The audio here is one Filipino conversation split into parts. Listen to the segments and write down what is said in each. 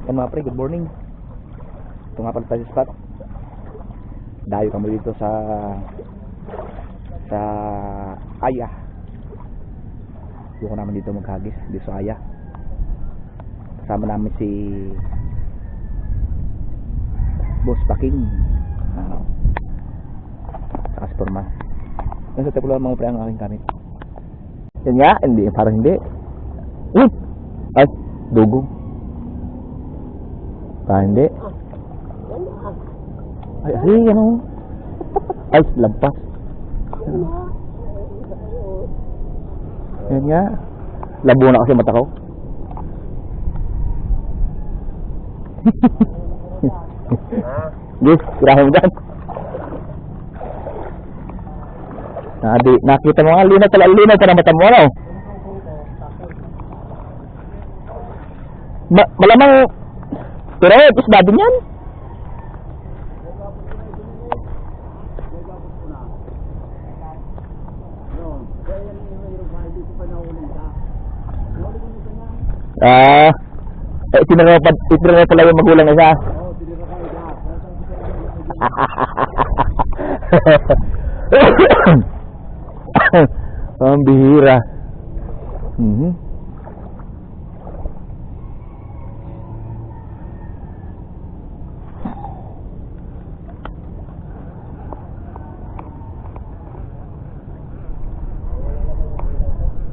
Yan mga pre, good morning. Ito nga pala tayo sa spot. Dayo kami dito sa Aya. Doon ko naman dito maghagis dito sa Aya. Kasama namin si Boss Paking, saka si Purman. Nasa tapo lang mga pre ang aking kamit. Yan nga, hindi, parang hindi. Ay, dugo. Parang hindi. Ay, ano? Ay, lampas. Yan nga. Labo na kasi mata ko. Yes, tirahin mo dyan. Nakita mo nga, linaw pa na mata mo, ano? Malamang, pero isda din yan. Tinira pala yung magulang na siya. Ang bihira.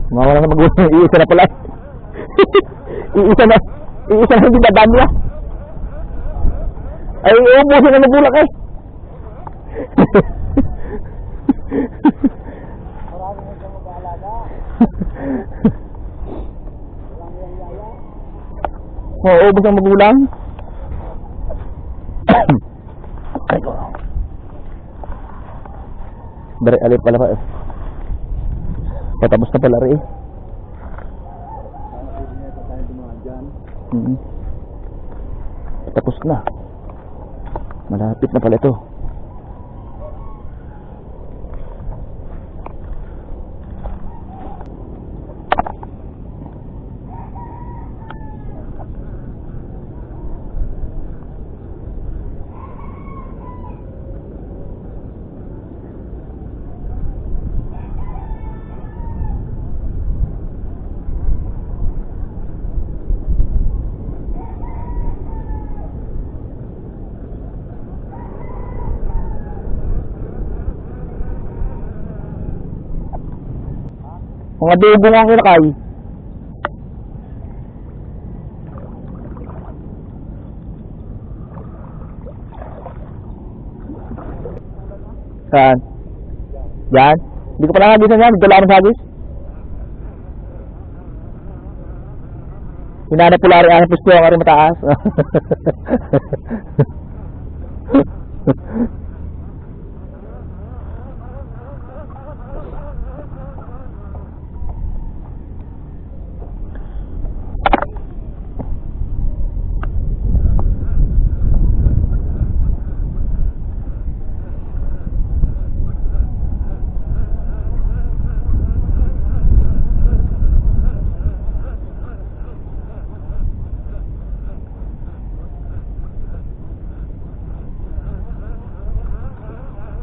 Mawala na magulang, iisa na pala. Iisa na hindi dadaan niya. Ay, ubusin na nabulak eh. Marami mo siya mag-aalaga. Walang yung yaya. Oo, ubos ang magulang. Ay ko. Dari alip pala pa eh. Patapos na pala rin eh. Tapos na. Malapit na pala ito. Mga adobo nga ang kinakay. Saan? Yan? Hindi ko pala hagisan yan. Dito lang ang hagis. Hinanap ko lang rin ang pusto ang rin mataas.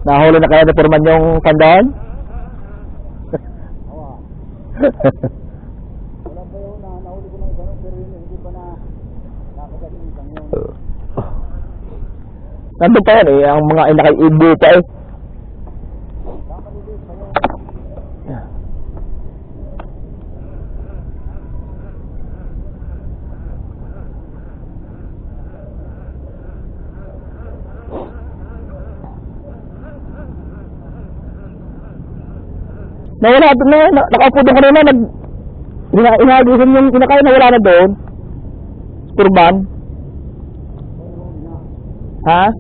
Nahuli na kaya na Purman yung kandahan? Awa. Wala pa yun na nahuli ko na yung ganun, pero yun hindi pa na nakagat yung isang yun. Nandun pa yan eh, ang mga inakaibo pa eh. Kakalilis pa yun. Nawala doon na, nakaupo doon kanina, inahagisan yung kinakay, nawala na doon. Purman. Ha?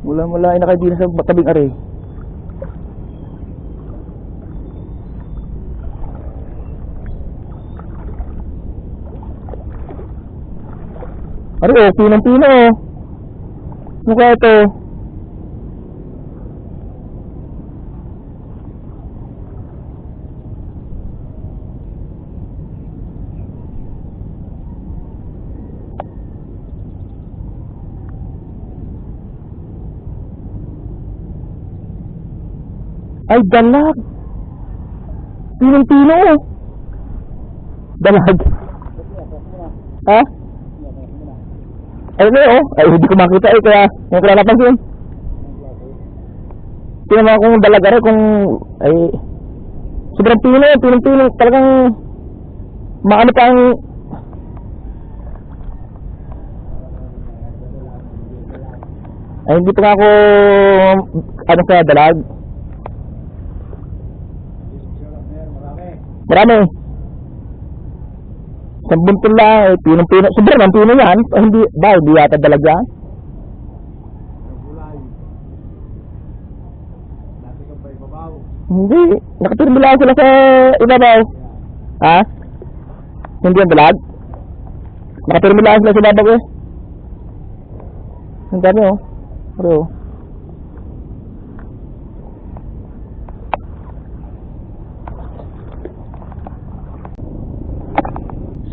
Mula inakay din sa tabing ari. Ari oh, pinang-pino oh. Ano kaya ito? Ay, dalag. Pinong-pino. Dalag. Ha? Ay, oh. Ay, hindi ko makita eh. Kaya, yung kaya napansin. Tingnan mo kung dalag rin, kung, ay, sobrang pino, pinong-pino. Talagang, maano pa ang, ay, hindi pa nga ako, ano kaya, dalag. Marami. Sa buntol lang, eh, pinong-pino. Sobrang ang pino yan. O, hindi, ba, hindi yata dalag yan. Hindi. Nakatirmi lang sila sa ibabaw. Ha? Hindi yan dalag? Nakatirmi lang sila sa ibabaw eh. Ang dami oh. Pero oh.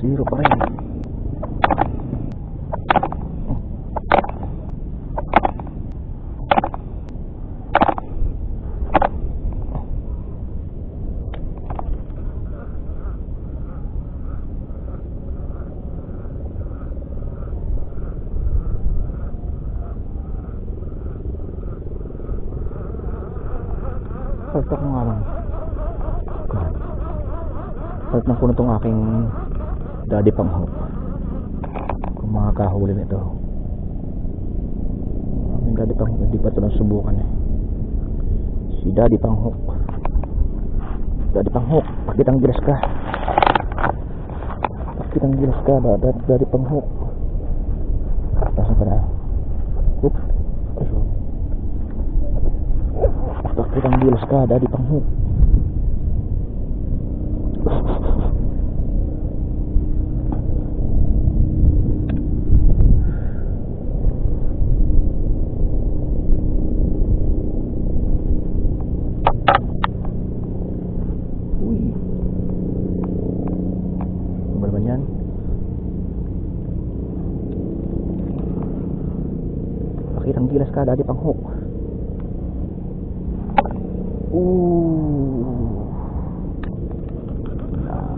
Zero pa rin. Salta ko nga lang. Salta na ko na itong aking Daddy Panghok. Kung makakahuli nito. Aking Daddy Panghok, hindi pa ito nasubukan eh. Si Daddy Panghok. Daddy Panghok, pakitang gilas ka. Pakitang gilas ka, Daddy Panghok. Nasaan ka na? Oop. Ayun. Pakitang gilas ka, Daddy Panghok. Pakitang gilas ka, Daddy Panghok.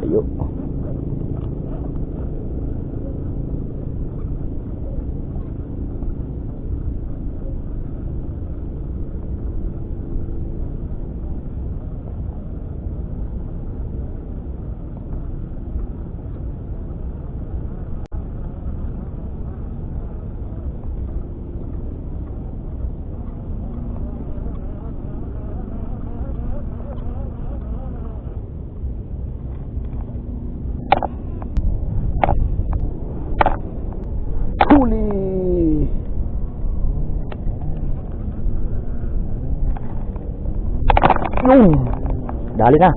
Layo. Huli. Yun. Dali na.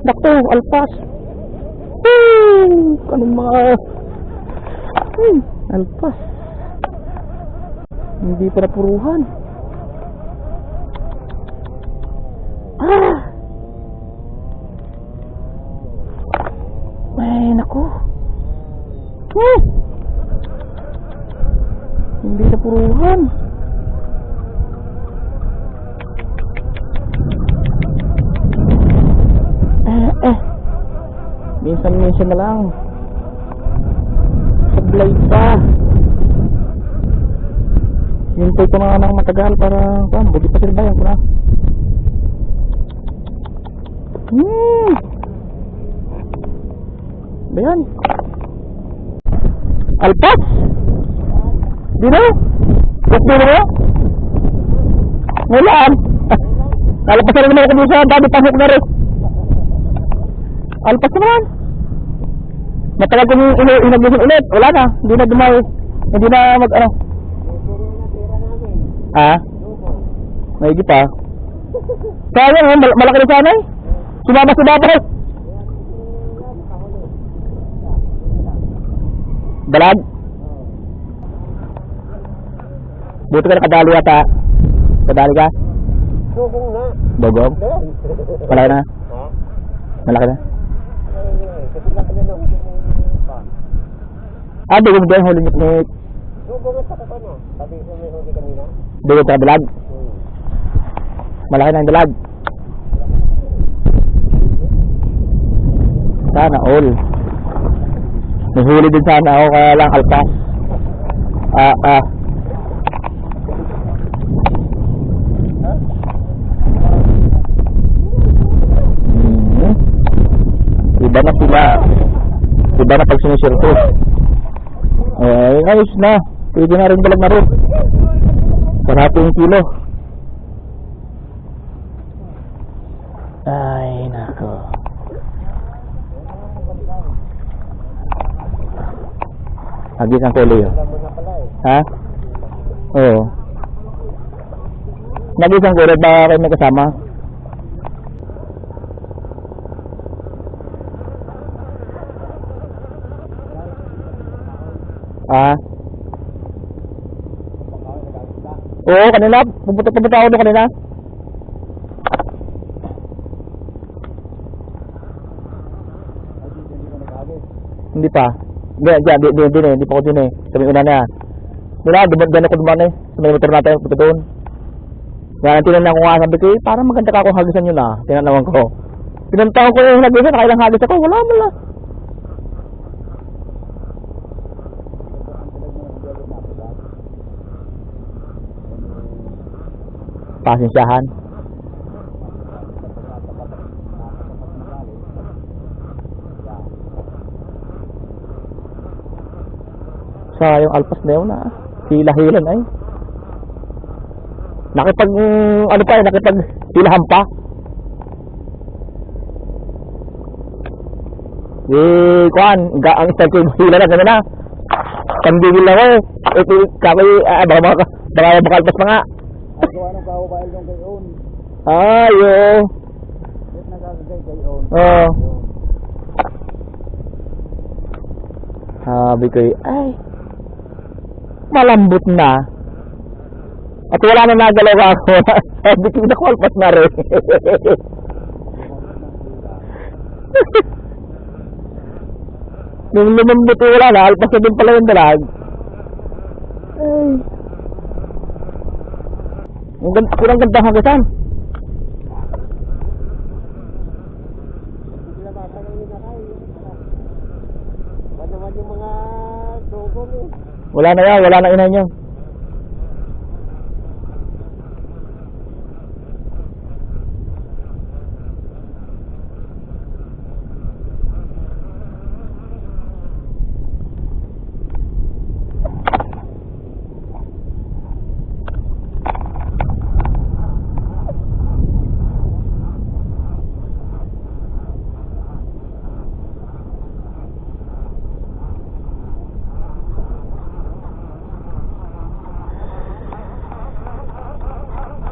Dakto, alpas. Kanong mga alpas. Hindi pa napuruhan. Ay, naku. Hindi napuruhan. Minsan na lang. Sablay pa. Hintay ko na ng matagal para budi pa sirbayan ko na. Bayan. Alpas. Dino? Dino mo? Ngayon. Nalapasan naman ako dito sa Daddy Panghok na rin. Alpas naman. Matagal kong inaglusin ulit. Wala na. Hindi na dumayo. Hindi na mag-ano. Ha? Maigi pa. Sayang malaki na sana eh. Sumama si Babay. Dalag? Buti ka nakadali yata. Kadali ka? Dugong na. Dugong? Malaki na? Ha? Malaki na? Kasi laki na lang. Dugong din. Huli ni Dugong at saka na. Sabi ko may huli kanina. Dugong ka dalag? Malaki na yung dalag. Sana all. May huli din sana ako, kaya lang alpas. Iba na sila. Iba na pag sinisirto. Ay, ayos na. Pwede na rin dalag na rin. 100 kilo. Ay, nako. Agis ang kulo yun. Ha? Oo. Nagis ang kulo, baka kayo may kasama? Ah? Oo, kanina. Pupunta ako doon kanina. Hindi pa. Hindi pa ako din eh. Sabi ko na na. Mula, doon ako dumaan eh. Sa may motor natin, punta doon. Kaya tinanong ko nga, sabi ko, parang maganda ka kung hagisan yun ah. Tinanong ko. Pinantaon ko yung hagisan, nakailang hagis ako. Wala. Pasensyahan. Yung alpas na yun na hila-hilan ay nakipag hilahan pa kuhan ang style ko yung hila na gano'n na kandigil na ko baka alpas pa nga anong kahubail yung gayon? Ayo Ba't nagagagay gayon? Oo sabi ko ay malambot na. At wala na nagalaw ako. Sabi ko, nakualpas na rin. Nung lumambot wala na, alpas na din pala yung dalag. Ay. Kurang gandang hagasan. Ba't naman yung mga dugong eh? Wala na yan, wala na ina nyo.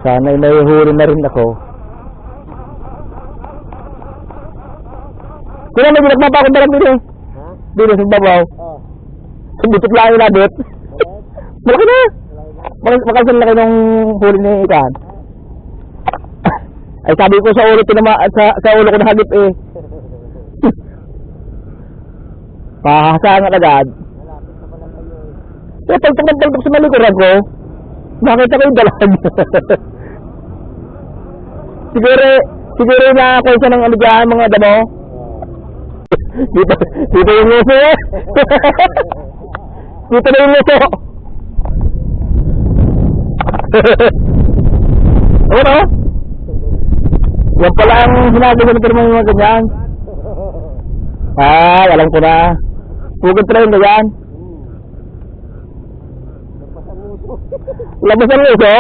Sana'y nahuhuli na rin ako. Kung ano, ginagmapa akong dalag dito eh. Ha? Dito sa babaw. Oh. Subutot lang yung labit. Malaki na. Makasan laki nung huli ni Ikan. Ay sabi ko sa ulo ko na hagip eh. Pahasangan agad. Malapit na pala kayo eh. Kaya pagtok sa malikuran ko, nakita ko yung dalag. Siguro na ako isa ng ano dyan, mga damo. Dito yung nguso eh. Dito na yung nguso. Ano? Yan pala ang ginagawa ng mga ganyan. Ah, alam ko na. Pugod pa rin ganyan. Labas ang nguso.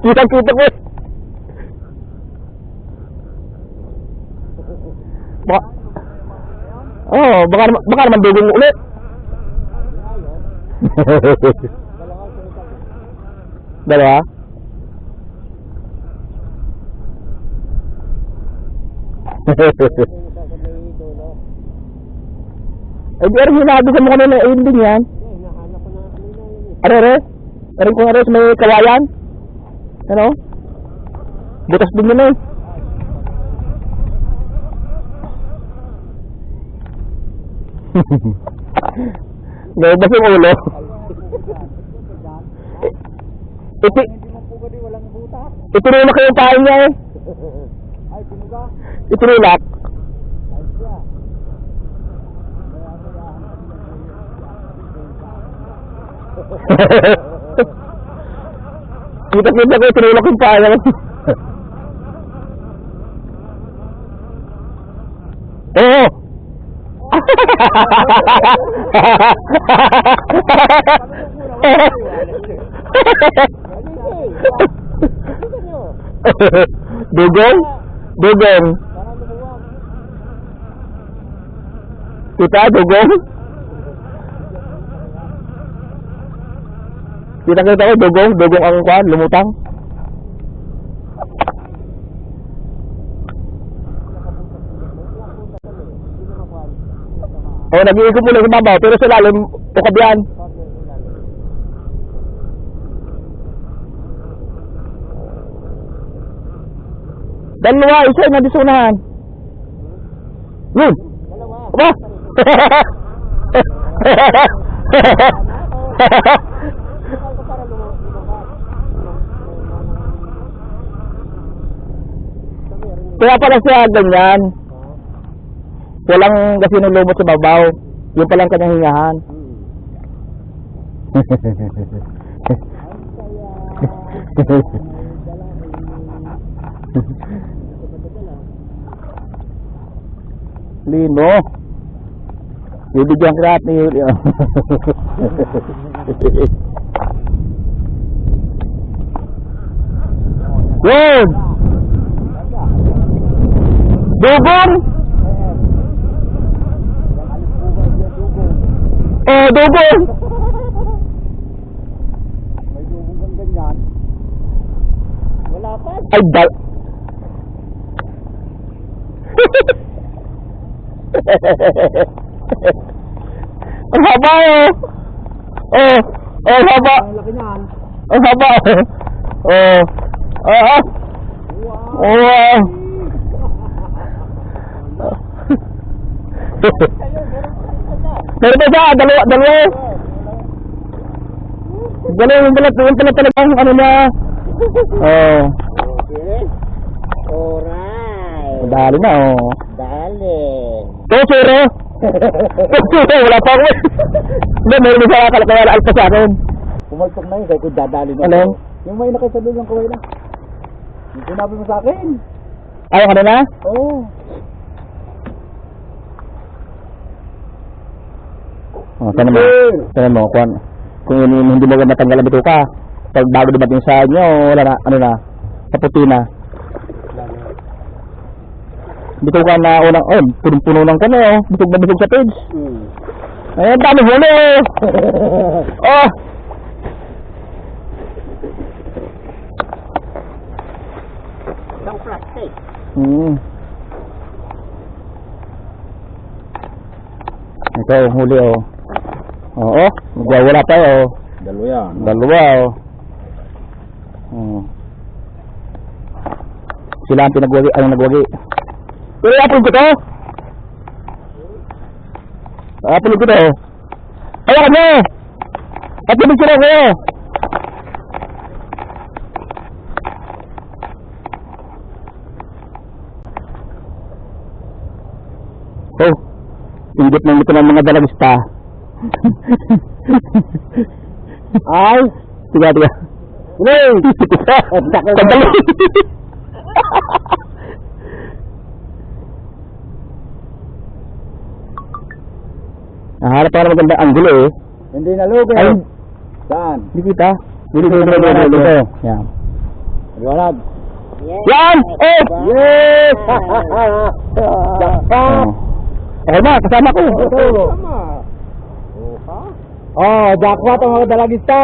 Kita ko. Baka naman dugong ulit. Dalawa? Eh, di rin hinahabisan mo kanina, ayun din yan. Hinahanap ko na kanina yun eh. Ares? Arin kung ares may kawayan? Ano? Butas din yun eh. Nabas yung ulo. Hindi mo pugad eh, walang butas. Itinulak ko yung pahay niya eh. Ay, tinuga. Itinulak. Ay, siya. Kita-kita ko itinulak yung pahay niya. Oo. Dugong? Dugong? Kita dugong? Kita ko dugong? Dugong ang kwan, lumutang? Oh, nag-iikot muna sa babaw, pero sa lalim, tukad yan. Dalawa, isa na disunahan. Yun! Aba! Kaya pala siya ganyan. Walang kasi lumot sa babaw. Yung palang kanyang hingahan. Lino. Bibigyan ka ni Julio. Yun! Dugong! Oh, dugong! May dugong kang ganyan. Wala pa. Ay, ang haba oh! Oh! Oh, ang haba! Ang laki niyan. Ang haba oh! Oh! Ah! Wow. Oh! Wow! Pero pa siya, dalawa! Dalawa yung pala talagang ano na. Oh. Okay. Alright. Dali na oh. Dali. Tosuro! Tosuro! Wala pa ako. Hindi, meron isa kaya alpa sa akin. Pumaltok na yun, kaya ko dadali na. Alin? Yung may nakasabi ng kaway na. Yung sinabi mo sa akin. Ayaw ka na na? Oo. Oh, sana mo, kung hindi mo matanggal ang bituka, pag bago dumating sa inyo, wala na, ano na, kaputi na. Bituka na unang, oh, punong-puno lang kami, oh, bitog na bitog sa page. Ay, ang dami huli, oh. Oh! Isang plastic. Ito, huli, oh. Oo, magwawala pa, oh. Dalawa yan. Dalawa, oh. Sila ang pinagwagi, ang nagwagi. Pero apple ko to. Apple ko to. Ayaw nyo! At yung sila ko. Oh, ingit ng ito ng mga dalagista. Ay, tiga. Hey! Sandali! Naharap pa na maganda anggulo eh. Hindi na lugi. Ay, Saan? di kita. Dito. Yan. Liwanag. Yan! Eh! Yes! Oh. Okay na, kasama ko. Kasama. Oh, jackpot ang mga dalagista.